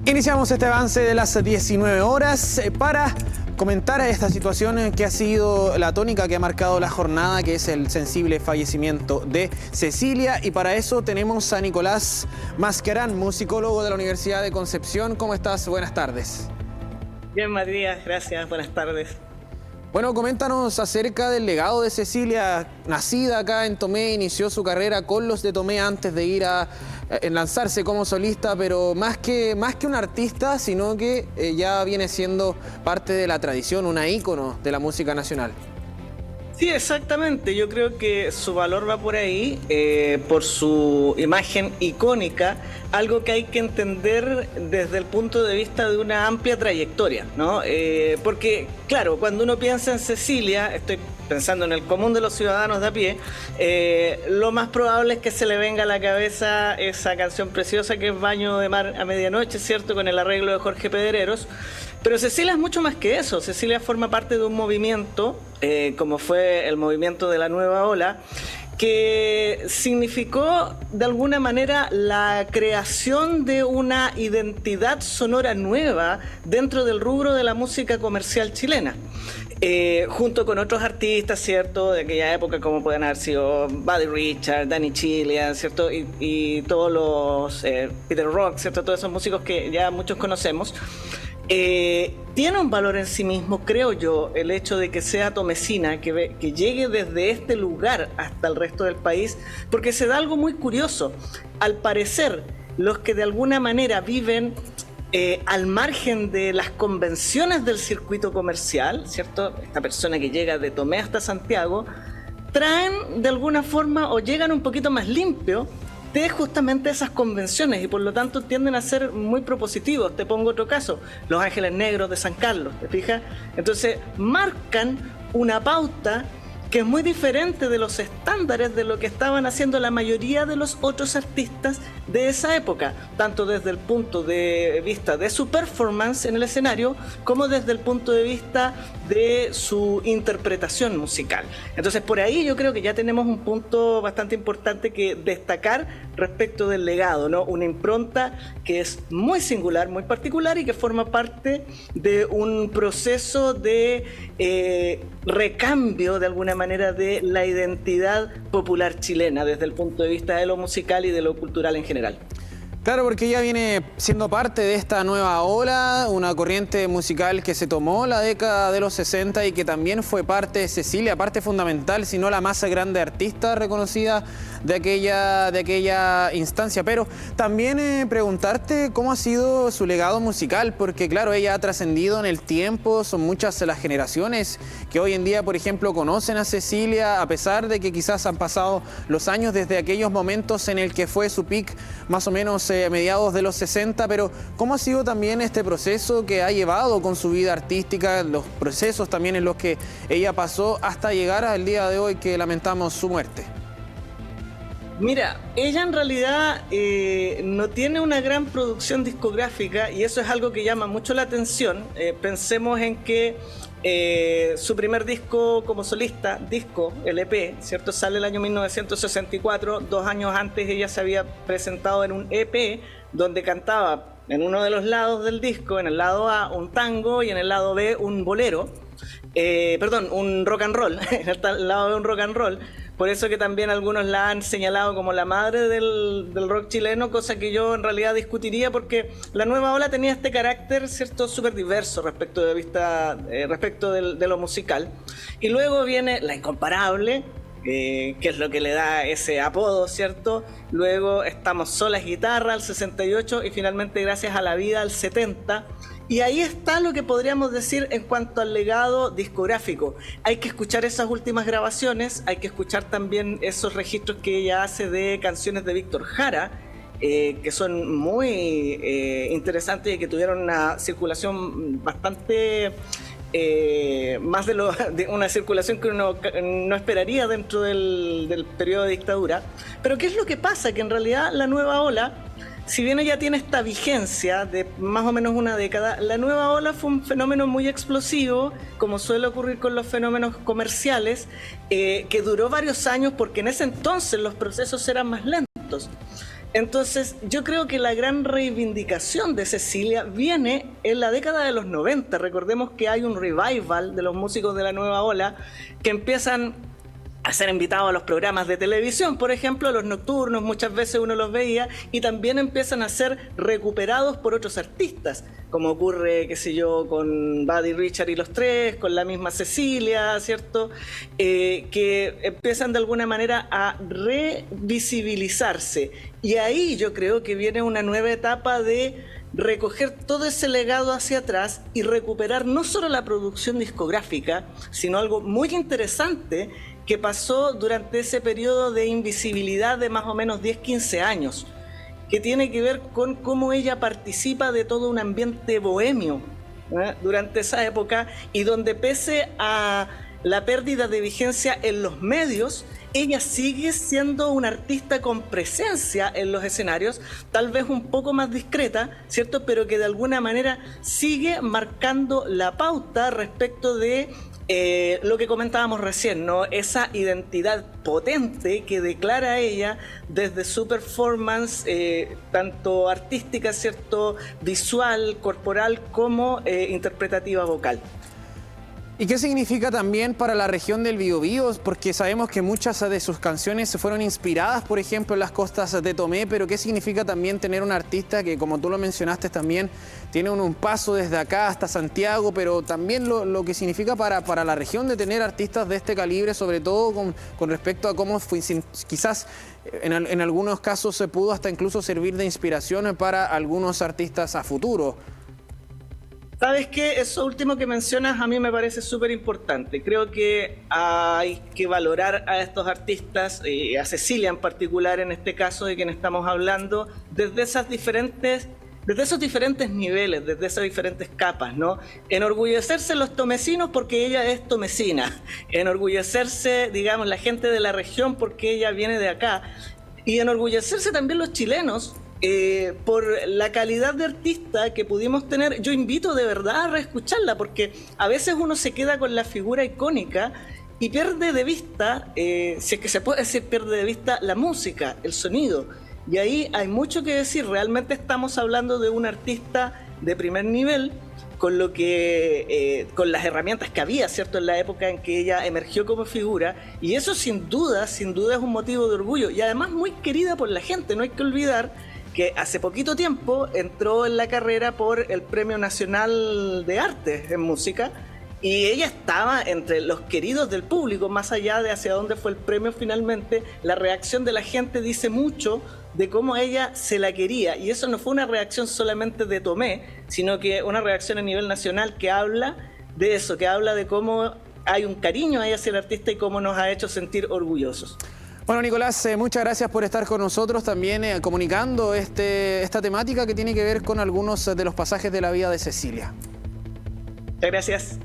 Iniciamos este avance de las 19 horas para comentar esta situación que ha sido la tónica que ha marcado la jornada, que es el sensible fallecimiento de Cecilia. Y para eso tenemos a Nicolás Mascarán, musicólogo de la Universidad de Concepción. ¿Cómo estás? Buenas tardes. Bien, Matías, gracias. Buenas tardes. Bueno, coméntanos acerca del legado de Cecilia. Nacida acá en Tomé, inició su carrera con los de Tomé antes de ir a lanzarse como solista, pero más que un artista, sino que ya viene siendo parte de la tradición, una ícono de la música nacional. Sí, exactamente. Yo creo que su valor va por ahí, por su imagen icónica, algo que hay que entender desde el punto de vista de una amplia trayectoria, ¿no? Porque, claro, cuando uno piensa en Cecilia, estoy pensando en el común de los ciudadanos de a pie, lo más probable es que se le venga a la cabeza esa canción preciosa que es Baño de Mar a Medianoche, ¿cierto?, con el arreglo de Jorge Pedreros. Pero Cecilia es mucho más que eso. Cecilia forma parte de un movimiento, como fue el movimiento de la Nueva Ola, que significó de alguna manera la creación de una identidad sonora nueva dentro del rubro de la música comercial chilena. Junto con otros artistas, ¿cierto?, de aquella época, como pueden haber sido Buddy Richard, Danny Chilean, ¿cierto?, y todos los Peter Rock, ¿cierto?, todos esos músicos que ya muchos conocemos. Tiene un valor en sí mismo, creo yo, el hecho de que sea tomecina, que llegue desde este lugar hasta el resto del país, porque se da algo muy curioso. Al parecer, los que de alguna manera viven al margen de las convenciones del circuito comercial, ¿cierto?, esta persona que llega de Tomé hasta Santiago, traen de alguna forma o llegan un poquito más limpio de justamente esas convenciones y por lo tanto tienden a ser muy propositivos. Te pongo otro caso, Los Ángeles Negros de San Carlos, ¿te fijas? Entonces marcan una pauta que es muy diferente de los estándares de lo que estaban haciendo la mayoría de los otros artistas de esa época, tanto desde el punto de vista de su performance en el escenario, como desde el punto de vista de su interpretación musical. Entonces por ahí yo creo que ya tenemos un punto bastante importante que destacar respecto del legado, ¿no? Una impronta que es muy singular, muy particular y que forma parte de un proceso de recambio de alguna manera de la identidad popular chilena desde el punto de vista de lo musical y de lo cultural en general. Claro, porque ella viene siendo parte de esta nueva ola, una corriente musical que se tomó la década de los 60 y que también fue parte de Cecilia, parte fundamental, si no la más grande artista reconocida de aquella instancia. Pero también preguntarte cómo ha sido su legado musical, porque claro, ella ha trascendido en el tiempo, son muchas las generaciones que hoy en día, por ejemplo, conocen a Cecilia, a pesar de que quizás han pasado los años desde aquellos momentos en el que fue su peak, más o menos a mediados de los 60, pero ¿cómo ha sido también este proceso que ha llevado con su vida artística, los procesos también en los que ella pasó hasta llegar al día de hoy que lamentamos su muerte? Mira, ella en realidad no tiene una gran producción discográfica y eso es algo que llama mucho la atención. Pensemos en que su primer disco como solista, el EP, ¿cierto?, sale el año 1964. 2 años antes ella se había presentado en un EP donde cantaba en uno de los lados del disco, en el lado A, un tango y en el lado B un bolero. Un rock and roll, en el lado B un rock and roll. Por eso que también algunos la han señalado como la madre del rock chileno, cosa que yo en realidad discutiría porque la Nueva Ola tenía este carácter, ¿cierto?, súper diverso respecto de lo musical. Y luego viene La Incomparable, que es lo que le da ese apodo, ¿cierto? Luego estamos Solas Guitarra, al 68, y finalmente Gracias a la Vida, al 70. Y ahí está lo que podríamos decir en cuanto al legado discográfico. Hay que escuchar esas últimas grabaciones, hay que escuchar también esos registros que ella hace de canciones de Víctor Jara, que son muy interesantes y que tuvieron una circulación bastante más de una circulación que uno no esperaría dentro del periodo de dictadura. Pero ¿qué es lo que pasa? Que en realidad la Nueva Ola, si bien ella tiene esta vigencia de más o menos una década, la Nueva Ola fue un fenómeno muy explosivo, como suele ocurrir con los fenómenos comerciales, que duró varios años porque en ese entonces los procesos eran más lentos. Entonces, yo creo que la gran reivindicación de Cecilia viene en la década de los 90. Recordemos que hay un revival de los músicos de la nueva ola que empiezan a ser invitados a los programas de televisión, por ejemplo, los nocturnos, muchas veces uno los veía, y también empiezan a ser recuperados por otros artistas, como ocurre, qué sé yo, con Buddy Richard y los Tres, con la misma Cecilia, ¿cierto? Que empiezan de alguna manera a revisibilizarse. Y ahí yo creo que viene una nueva etapa de recoger todo ese legado hacia atrás y recuperar no solo la producción discográfica, sino algo muy interesante que pasó durante ese periodo de invisibilidad de más o menos 10-15 años, que tiene que ver con cómo ella participa de todo un ambiente bohemio durante esa época, y donde pese a la pérdida de vigencia en los medios, ella sigue siendo una artista con presencia en los escenarios, tal vez un poco más discreta, ¿cierto? Pero que de alguna manera sigue marcando la pauta respecto de lo que comentábamos recién, ¿no? Esa identidad potente que declara ella desde su performance, tanto artística, ¿cierto? Visual, corporal, como interpretativa vocal. ¿Y qué significa también para la región del Biobío? Porque sabemos que muchas de sus canciones se fueron inspiradas, por ejemplo, en las costas de Tomé, pero ¿qué significa también tener un artista que, como tú lo mencionaste también, tiene un paso desde acá hasta Santiago, pero también lo que significa para la región de tener artistas de este calibre, sobre todo con respecto a cómo fue, quizás en algunos casos se pudo hasta incluso servir de inspiración para algunos artistas a futuro? ¿Sabes qué? Eso último que mencionas a mí me parece súper importante. Creo que hay que valorar a estos artistas, a Cecilia en particular en este caso de quien estamos hablando, desde esos diferentes niveles, desde esas diferentes capas, ¿no? Enorgullecerse los tomecinos porque ella es tomecina, enorgullecerse, digamos, la gente de la región porque ella viene de acá, y enorgullecerse también los chilenos por la calidad de artista que pudimos tener. Yo invito de verdad a reescucharla, porque a veces uno se queda con la figura icónica y pierde de vista, si es que se puede decir, pierde de vista la música, el sonido. Y ahí hay mucho que decir. Realmente estamos hablando de un artista de primer nivel, con lo que con las herramientas que había, ¿cierto?, en la época en que ella emergió como figura, y eso sin duda es un motivo de orgullo, y además muy querida por la gente. No hay que olvidar que hace poquito tiempo entró en la carrera por el Premio Nacional de Artes en Música, y ella estaba entre los queridos del público. Más allá de hacia dónde fue el premio finalmente, la reacción de la gente dice mucho de cómo ella se la quería, y eso no fue una reacción solamente de Tomé, sino que una reacción a nivel nacional que habla de eso, que habla de cómo hay un cariño ahí hacia el artista y cómo nos ha hecho sentir orgullosos. Bueno, Nicolás, muchas gracias por estar con nosotros también comunicando esta temática que tiene que ver con algunos de los pasajes de la vida de Cecilia. Muchas gracias.